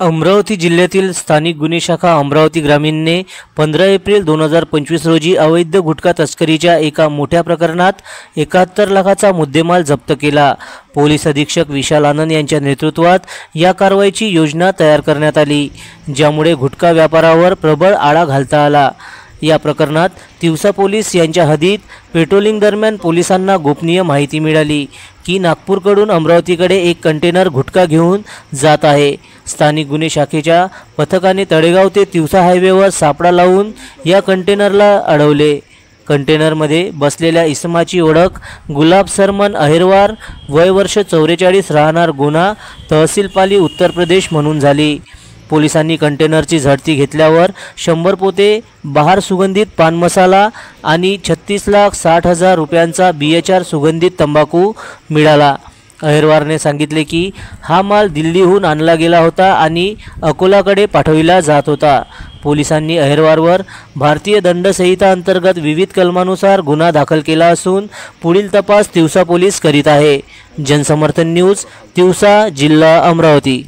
अमरावती जिल्ह्यातील स्थानिक गुन्हे शाखा अमरावती ग्रामीणने 15 एप्रिल 2025 रोजी अवैध गुटखा तस्करीच्या एका मोठ्या प्रकरणात 71 लाखाचा मुद्देमाल जप्त केला। पोलीस अधीक्षक विशाल आनंद यांच्या नेतृत्वात या कारवाईची योजना तयार करण्यात आली, ज्यामुळे गुटखा व्यापारावर प्रबळ आळा घालता आला। या प्रकरणात तिवसा पोलीस यांच्या हद्दीत पेट्रोलिंग दरम्यान पोलिसांना गोपनीय माहिती मिळाली की नागपूरकडून अमरावतीकडे एक कंटेनर गुटखा घेऊन जात आहे। स्थानिक गुन्हे शाखेच्या पथकाने तळेगाव ते तिवसा हायवेवर सापळा लावून या कंटेनरला अडवले। कंटेनरमध्ये बसलेल्या इसमाची ओळख गुलाब सरमन अहिरवार, वय वर्ष 44, राहणार गुना, तहसील पाली, उत्तर प्रदेश म्हणून झाली। पोलिसांनी कंटेनरची झडती घेतल्यावर 100 पोते बहार सुगंधित पान मसाला आणि 36,60,000 रुपयांचा BHR सुगंधित तंबाखू मिळाला। अहिरवारने सांगितले की हा माल दिल्लीहून आणला गेला होता आणि अकोलाकडे पाठविला जात होता। पोलिसांनी अहिरवारवर भारतीय दंडसंहिता अंतर्गत विविध कलमानुसार गुन्हा दाखल केला असून पुढील तपास तिवसा पोलीस करीत आहे। जनसमर्थन न्यूज, तिवसा, जिल्हा अमरावती।